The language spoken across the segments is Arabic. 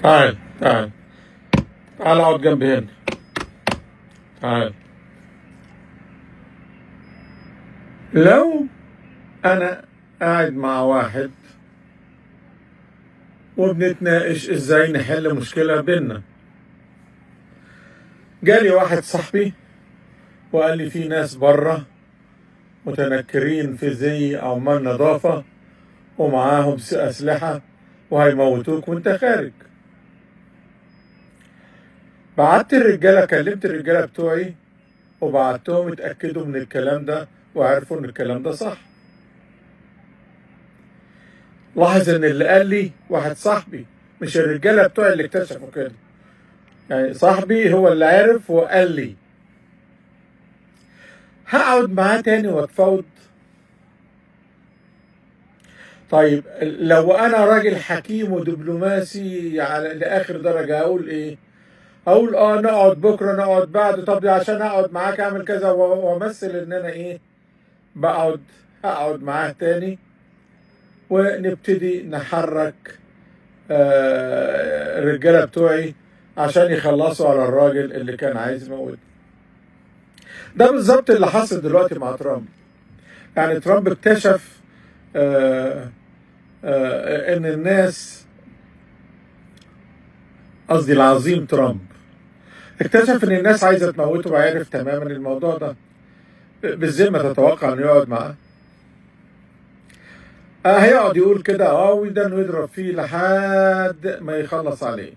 تعال تعال تعال اقعد جنبي هنا. تعال. لو انا قاعد مع واحد وبنتناقش ازاي نحل مشكلة بينا، جالي واحد صاحبي وقال لي في ناس بره متنكرين في زي عمال نظافة ومعاهم أسلحة وهيموتوك وانت خارج. بعت الرجالة، كلمت الرجالة بتوعي وبعتهم اتأكدوا من الكلام ده وعرفوا ان الكلام ده صح. لاحظ ان اللي قال لي واحد صاحبي، مش الرجالة بتوعي اللي اكتشفوا كده، يعني صاحبي هو اللي عرف وقال لي. هقعد معاه تاني واتفاوض؟ طيب لو انا راجل حكيم ودبلوماسي على لاخر درجة اقول ايه؟ اقول نقعد بكره، نقعد بعد، طب عشان اقعد معاك اعمل كذا وامثل ان انا ايه بقعد. اقعد معاه تاني ونبتدي نحرك الرجاله بتوعي عشان يخلصوا على الراجل اللي كان عايز يموت. ده بالظبط اللي حصل دلوقتي مع ترامب. يعني ترامب اكتشف ان الناس، قصدي العظيم ترامب، اكتشف ان الناس عايزه تموته وعرف تماما الموضوع ده. بالذمه تتوقع انه يقعد معاه؟ هيقعد يقول كده ويدن ويضرب فيه لحد ما يخلص عليه.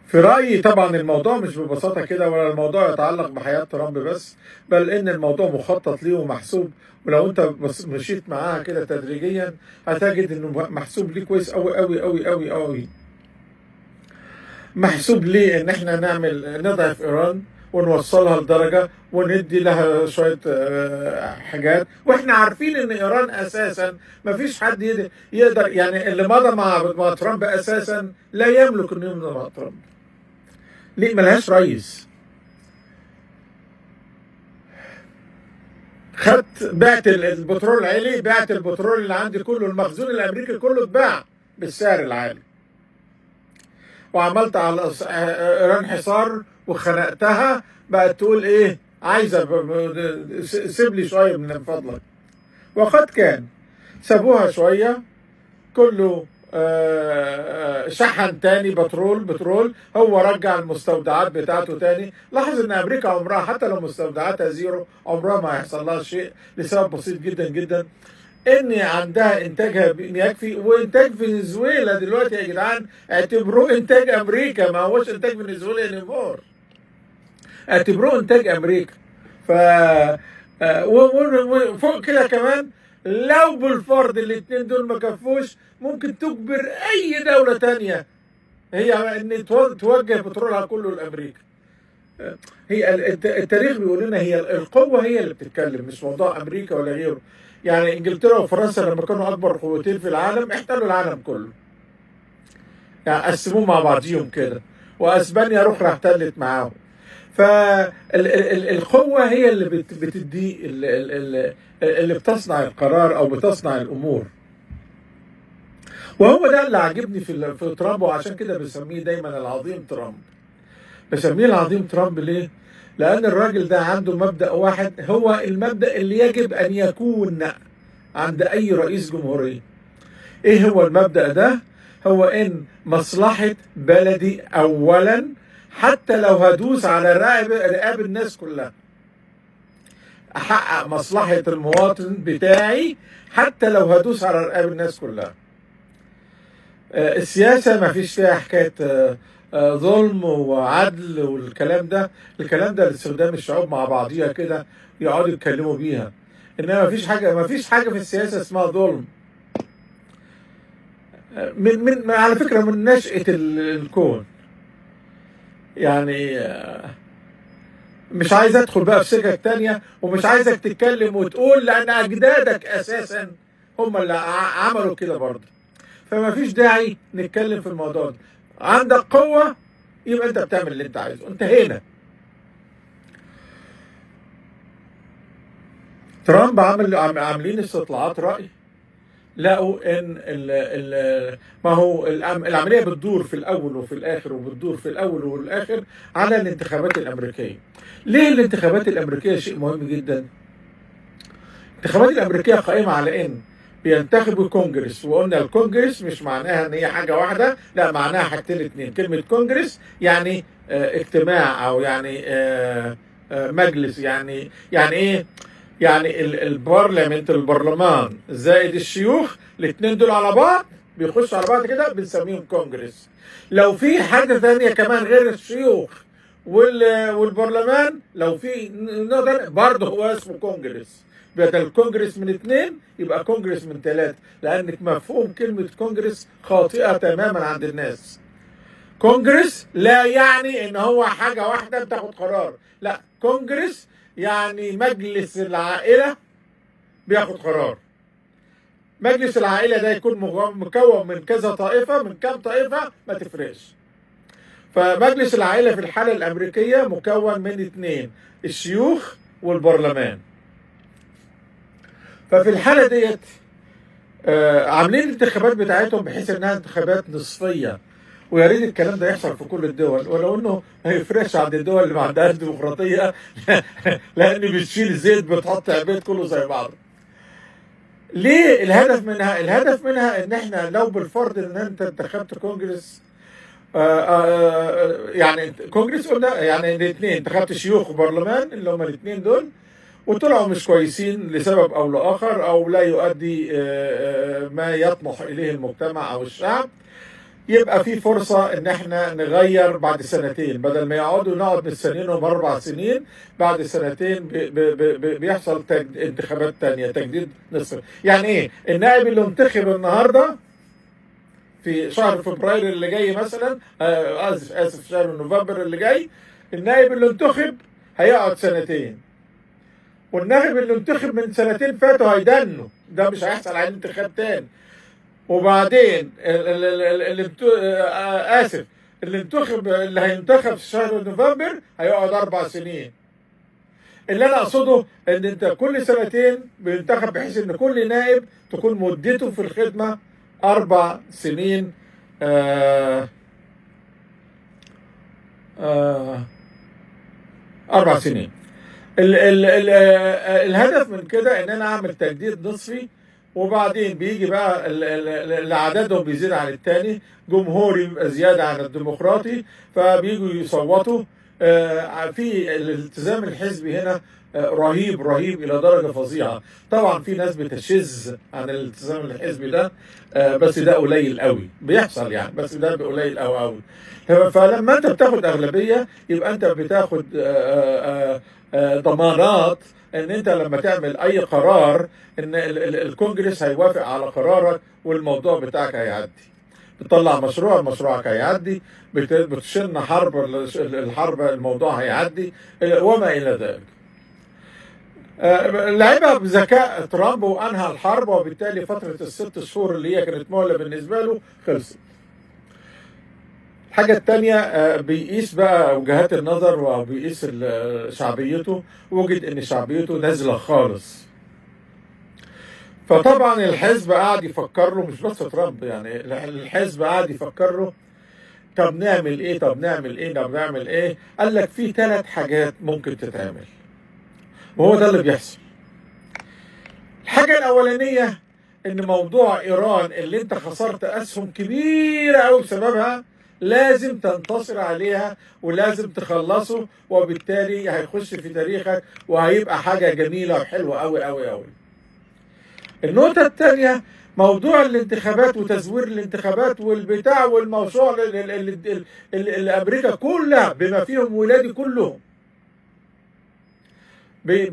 في رأيي طبعا الموضوع مش ببساطة كده، ولا الموضوع يتعلق بحياة ترامب بس، بل ان الموضوع مخطط ليه ومحسوب. ولو انت بس مشيت معاها كده تدريجيا هتجد انه محسوب ليه كويس قوي قوي قوي قوي قوي. محسوب ليه ان احنا نضعف ايران ونوصلها لدرجة وندي لها شوية حاجات، واحنا عارفين ان ايران اساسا ما فيش حد يقدر، يعني اللي مضى مع ترامب اساسا لا يملك انه يمضي مع ترامب. ليه؟ ملهاش رئيس. بعت البترول عالي، بعت البترول اللي عندي كله، المخزون الامريكي كله اتباع بالسعر العالي، وعملت على ايران حصار وخنقتها. بقت تقول ايه؟ عايزه سيب لي شويه من فضلك. وقد كان سابوها شويه، كله شحن تاني بترول. هو رجع المستودعات بتاعته تاني. لاحظ ان امريكا عمرها حتى لو مستودعاتها زيرو عمرها ما هيحصل لها شيء لسبب بسيط جدا جدا، ان عندها انتاجها يكفي. وانتاج فنزويلا دلوقتي يا جدعان اعتبروه انتاج امريكا، ما هوش انتاج فنزويلا انيمور، اعتبروه انتاج امريكا. ف وفوق كده كمان، لو بالفرض الاثنين دول ما كفوش، ممكن تجبر اي دولة تانية هي ان توجه بترولها كله لامريكا. هي التاريخ بيقول لنا هي القوة هي اللي بتتكلم، مش موضوع امريكا ولا غيره. يعني انجلترا وفرنسا لما كانوا اكبر قوتين في العالم احتلوا العالم كله، يعني قسموه مع بعضيهم كده، واسبانيا اخرى احتلت معاهم. فالقوة هي اللي بتدي اللي بتصنع القرار او بتصنع الامور. وهو ده اللي عاجبني في ترامب، وعشان كده بسميه دايما العظيم ترامب. بسميه العظيم ترامب ليه؟ لأن الراجل ده عنده مبدأ واحد، هو المبدأ اللي يجب أن يكون عند أي رئيس جمهورية. إيه هو المبدأ ده؟ هو إن مصلحة بلدي أولا، حتى لو هدوس على رقاب الناس كلها. أحقق مصلحة المواطن بتاعي حتى لو هدوس على رقاب الناس كلها. السياسة ما فيش فيها حكاية ظلم وعدل والكلام ده. الكلام ده لاستخدام الشعوب مع بعضيها كده يقعدوا يتكلموا بيها، انما ما فيش حاجة في السياسة اسمها ظلم. من على فكرة من نشأة الكون. يعني مش عايز ادخل بقى في سكك تانية، ومش عايزك تتكلم وتقول لان اجدادك اساسا هم اللي عملوا كده برضه. فما فيش داعي نتكلم في الموضوع ده. عندك قوة يبقى انت بتعمل اللي انت عايزه. انتهينا. ترامب عاملين استطلاعات رأي لقوا ان ما هو العمليه بتدور في الاول وفي الاخر، وبتدور في الاول والاخر على الانتخابات الامريكيه. ليه الانتخابات الامريكيه شيء مهم جدا؟ الانتخابات الامريكيه قائمه على ان بينتخبوا كونجرس، وقلنا الكونجرس مش معناها ان هي حاجه واحده، لا معناها حاجتين اتنين. كلمه كونجرس يعني اجتماع، او يعني مجلس. يعني ايه؟ يعني البرلمان، البرلمان زائد الشيوخ، الاثنين دول على بعض بيخشوا على بعض كده بنسميهم كونجرس. لو في حاجه ثانيه كمان غير الشيوخ والبرلمان، لو في نقدر برضه هو اسمه كونجرس. بدل كونجرس من اثنين يبقى كونجرس من ثلاثه، لانك مفهوم كلمه كونجرس خاطئه تماما عند الناس. كونجرس لا يعني ان هو حاجه واحده بتاخد قرار، لا، كونجرس يعني مجلس العائله بياخد قرار. مجلس العائله ده يكون مكون من كذا طائفه، من كام طائفه ما تفرقش. فمجلس العائله في الحاله الامريكيه مكون من اثنين، الشيوخ والبرلمان. ففي الحاله ديت عاملين الانتخابات بتاعتهم بحيث انها انتخابات نصفيه، ويا ريت الكلام ده يحصل في كل الدول، ولو انه ما يفرقش عند الدول اللي ما عندهاش ديمقراطيه لان بتشيل زيت بتحط عبيد كله زي بعضه. ليه الهدف منها؟ الهدف منها ان احنا لو بالفرض ان انت انتخبت كونجرس، يعني كونجرس قلنا يعني الاثنين، انتخبت شيوخ وبرلمان اللي هم الاثنين دول، وطلعوا مش كويسين لسبب او لاخر، او لا يؤدي ما يطمح اليه المجتمع او الشعب، يبقى في فرصة ان احنا نغير بعد سنتين، بدل ما يقعدوا نقعد مستنينهم 4 سنين، بعد سنتين بيحصل انتخابات تانية، تجديد نصف. يعني ايه؟ النائب اللي انتخب النهاردة في شهر فبراير اللي جاي مثلا، اسف شهر نوفمبر اللي جاي، النائب اللي انتخب هيقعد سنتين، والنائب اللي انتخب من سنتين فاتوا هيدنوا، ده مش هيحصل عليه انتخاب تاني. وبعدين اللي هينتخب في شهر نوفمبر هيقعد 4 سنين. اللي انا اقصده ان انت كل سنتين بينتخب، بحيث ان كل نائب تكون مدته في الخدمة 4 سنين. 4 سنين. الهدف من كده ان انا اعمل تجديد نصفي، وبعدين بيجي بقى اللي عددهم بيزيد عن التاني، جمهوري بيبقى زياده عن الديمقراطي، فبيجوا يصوتوا. في الالتزام الحزبي هنا رهيب رهيب الى درجه فظيعه. طبعا في ناس بتشذ عن الالتزام الحزبي ده، بس ده قليل قوي بيحصل يعني، بس ده قليل قوي قوي. فلما انت بتاخد اغلبيه يبقى انت بتاخد ضمانات ان انت لما تعمل اي قرار ان الكونجرس هيوافق على قرارك، والموضوع بتاعك هيعدي. بتطلع مشروعك هيعدي، بتشن الحرب الموضوع هيعدي، وما الى ذلك. لعبها بذكاء ترامب وانهى الحرب، وبالتالي فتره ال6 شهور اللي هي كانت مهله بالنسبه له خلصت. الحاجة التانية بيقيس بقى وجهات النظر وبيقيس شعبيته، وجد ان شعبيته نازلة خالص. فطبعا الحزب قاعد يفكر له، مش بس ترامب يعني، الحزب قاعد يفكر له طب نعمل ايه، طب نعمل ايه، طب نعمل ايه. قال لك في 3 حاجات ممكن تتعمل، وهو ده اللي بيحصل. الحاجة الأولانية ان موضوع ايران اللي انت خسرت اسهم كبيرة قوي بسببها، لازم تنتصر عليها ولازم تخلصه، وبالتالي هيخش في تاريخك وهيبقى حاجة جميلة وحلوة قوي قوي قوي. النقطة الثانية موضوع الانتخابات وتزوير الانتخابات والبتاع والموضوع اللي امريكا كلها بما فيهم ولادي كلهم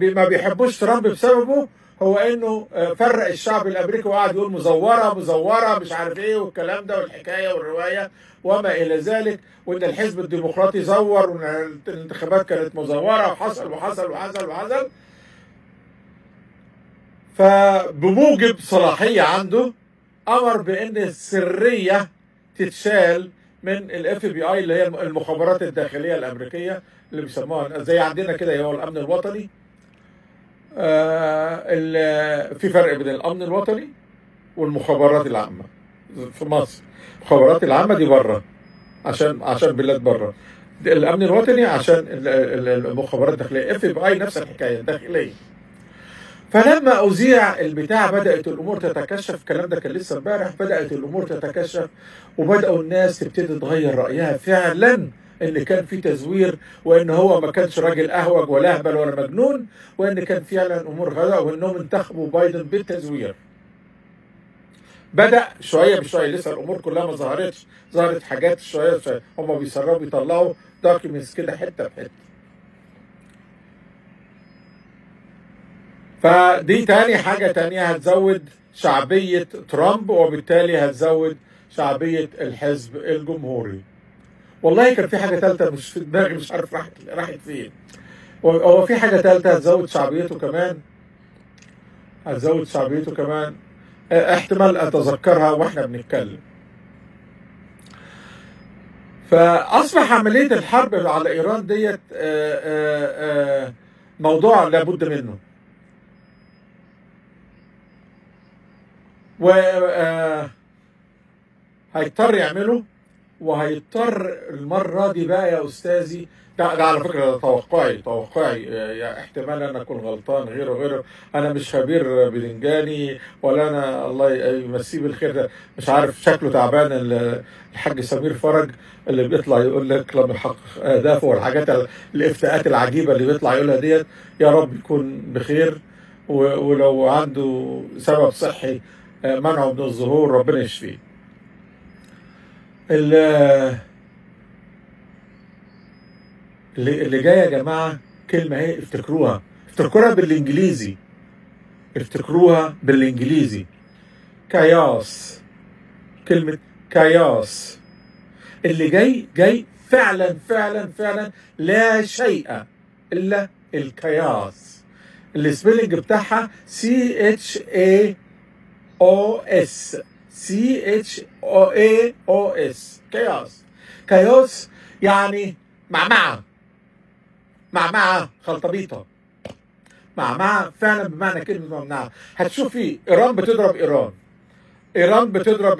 ما بيحبوش ترامب بسببه، هو انه فرق الشعب الامريكي وقعد يقول مزوره مزوره مش عارف ايه والكلام ده والحكايه والروايه وما الى ذلك، وان الحزب الديمقراطي زور، وان الانتخابات كانت مزوره، وحصل وحصل وحصل وحصل. فبموجب صلاحيه عنده امر بان السريه تتشال من الاف بي اي اللي هي المخابرات الداخليه الامريكيه اللي بيسموها زي عندنا كده هو الامن الوطني. في فرق بين الامن الوطني والمخابرات العامة في مصر. المخابرات العامة دي بره، عشان بلاد بره. الأمن الوطني عشان المخابرات الداخلية. FBI نفس الحكاية داخلية. فلما أذيع البتاع بدأت الأمور تتكشف. الكلام ده كان لسه امبارح. بدأت الأمور تتكشف وبدأوا الناس تبتدي تغير رأيها فعلا إن كان في تزوير، وإن هو ما كانش راجل أهوج ولا أهبل ولا مجنون، وإن كان فعلا أمور غلط، وإنهم انتخبوا بايدن بالتزوير. بدأ شوية بشوية، لسه الأمور كلها ما ظهرتش، ظهرت حاجات شوية بشوية. هم بيسربوا يطلعوا دوكيومنتس كده حتة بحتة. فدي تاني حاجة تانية هتزود شعبية ترامب، وبالتالي هتزود شعبية الحزب الجمهوري. والله كان في حاجة تالتة مش في دماغي، مش عارف راحت فين. هو في حاجة تالتة هتزود شعبيته كمان، هتزود شعبيته كمان. احتمال أتذكرها وإحنا بنتكلم. فأصبح عملية الحرب على إيران ديت موضوع لابد منه. هيضطر يعمله، وهيضطر المرة دي بقى يا أستاذي. ده على فكرة ده توقعي يعني احتمال أنا أكون غلطان، غيره. أنا مش خبير بلنجاني، ولا أنا الله يمسيه بالخير ده مش عارف شكله تعبان. الحاج سمير فرج اللي بيطلع يقول لك لما يحقق أهدافه، والحاجات الافتاءات العجيبة اللي بيطلع يقولها ديت، يا رب يكون بخير. ولو عنده سبب صحي منعه من الظهور، ربنا يشفيه. اللي جايه يا جماعه كلمه اهي، افتكروها بالانجليزي. كاياس. كلمه كاياس. اللي جاي فعلا لا شيء الا الكاياس. السبيلنج بتاعها CHAOS. كايوس يعني معمعة خلطبيطة. معمعة فعلا بمعنى كلمة معمعة. هتشوفي إيران بتضرب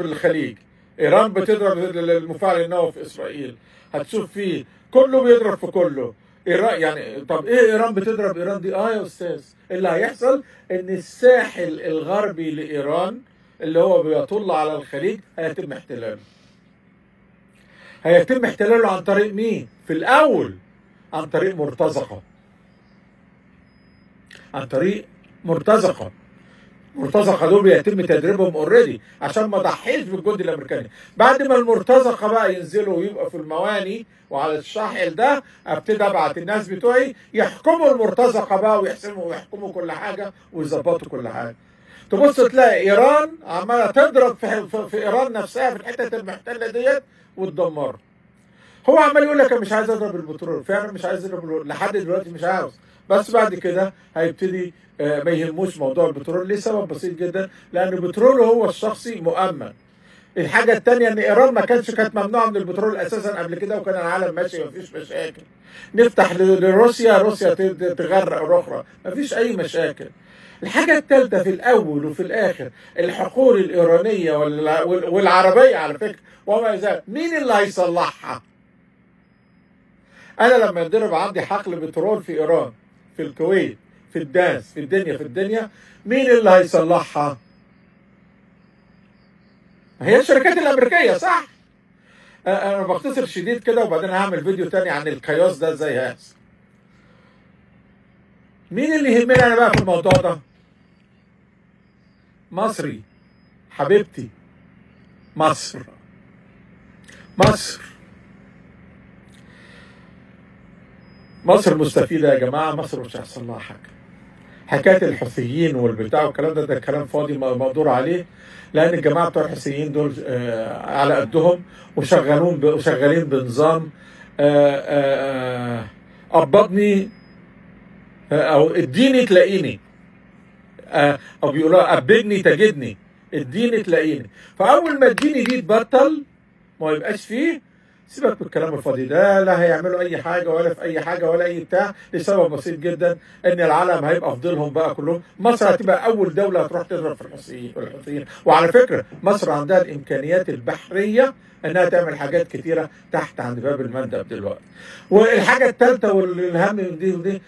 الخليج، إيران بتضرب المفاعل النووي في إسرائيل. هتشوف فيه كله بيضرب في كله. إيران يعني، طب إيه إيران بتضرب إيران دي؟ يا أستاذ، اللي هيحصل إن الساحل الغربي لإيران اللي هو بيطل على الخليج هيتم احتلاله عن طريق مين؟ في الأول عن طريق مرتزقة دول بيتم تدريبهم اوريدي عشان ما ضحيش بالجند الامريكاني. بعد ما المرتزقه بقى ينزلوا ويبقى في المواني وعلى الساحل ده، ابتدي ابعت الناس بتوعي يحكموا المرتزقه بقى، ويحكموا كل حاجه ويظبطوا كل حاجه. تبص تلاقي ايران عماله تضرب في ايران نفسها في الحته المحتله ديت وتدمرها. هو عمال يقول لك مش عايز اضرب البترول، فعلا مش عايز اضرب البترول لحد دلوقتي، مش عاوز. بس بعد كده هيبتدي ما يهموش موضوع البترول لسبب بسيط جدا، لان البترول هو الشخصي مؤمن. الحاجه الثانيه ان ايران ما كانت ممنوعه من البترول اساسا قبل كده، وكان العالم ماشي مفيش مشاكل. نفتح لروسيا تغرق الاخرى، مفيش اي مشاكل. الحاجه الثالثه في الاول وفي الاخر الحقول الايرانيه والعربيه على فكره وما يزال، مين اللي هيصلحها؟ أنا لما ينضرب عندي حقل بترول في إيران، في الكويت، في الدانس، في الدنيا، مين اللي هيصلحها؟ هي الشركات الأمريكية، صح؟ أنا بختصر شديد كده، وبعدين هعمل فيديو تاني عن الكياس ده ازاي هيحصل. مين اللي يهمني أنا بقى في الموضوع ده؟ مصري، حبيبتي، مصر. مصر مستفيدة يا جماعة. مصر مش هيحصل لها حاجة. حكاية الحوثيين والبتاع والكلام ده كلام فاضي مقدور عليه، لأن الجماعة بتوع الحوثيين دول على قدهم، وشغالين بنظام قبضني أو اديني تلاقيني، أو بيقولوا قبضني تجدني، اديني تلاقيني. فأول ما اديني دي تبطل، ما يبقاش فيه، سيبك من الكلام الفاضي ده، لا هيعملوا اي حاجه ولا في اي حاجه ولا اي بتاع، لسبب بسيط جدا، ان العالم هيبقى فضلهم بقى كلهم. مصر هتبقى اول دوله هتروح تضرب في الحوثيين. وعلى فكره مصر عندها الامكانيات البحريه انها تعمل حاجات كتيره تحت عند باب المندب دلوقتي. والحاجه الثالثه والاهم من دي ودي،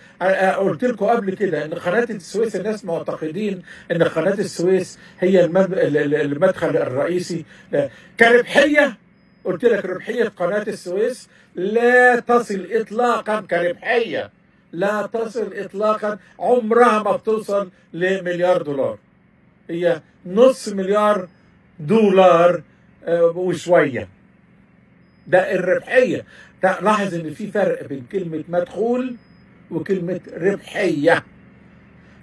قلت لكم قبل كده ان قناه السويس الناس معتقدين ان قناه السويس هي المدخل الرئيسي كربحيه. قلت لك ربحيه قناه السويس لا تصل اطلاقا كربحيه، لا تصل اطلاقا، عمرها ما بتوصل لمليار دولار. هي نص مليار دولار وشويه، ده الربحيه. لاحظ ان في فرق بين كلمه مدخول وكلمه ربحيه.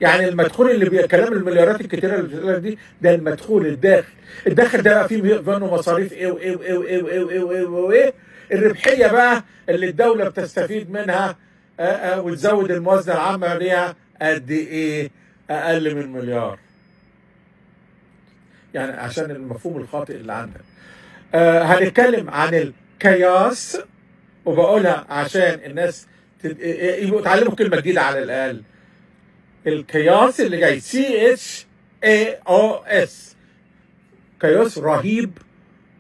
يعني المدخول اللي بكلام المليارات الكتيره اللي بتقول دي، ده المدخول الداخل ده بقى فيه منه مصاريف ايه وايه وايه وايه وايه وايه وايه وايه. الربحيه بقى اللي الدوله بتستفيد منها وتزود الموازنه العامه ليها قد ايه؟ اقل من مليار. يعني عشان المفهوم الخاطئ اللي عندك. هنتكلم عن الكياس، وبقولها عشان الناس يبقوا يتعلموا كلمه جديده على الاقل. الكياس اللي جاي CHAOS، كياس رهيب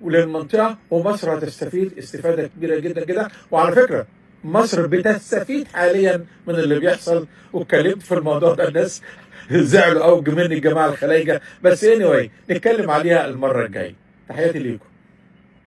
وللمنطقه، ومصر هتستفيد استفاده كبيره جدا جدا. وعلى فكره مصر بتستفيد حاليا من اللي بيحصل، واتكلمت في الموضوع ده الناس زعلوا قوي مني الجماعه الخلايجه، بس anyway نتكلم عليها المره الجايه. تحياتي ليكم.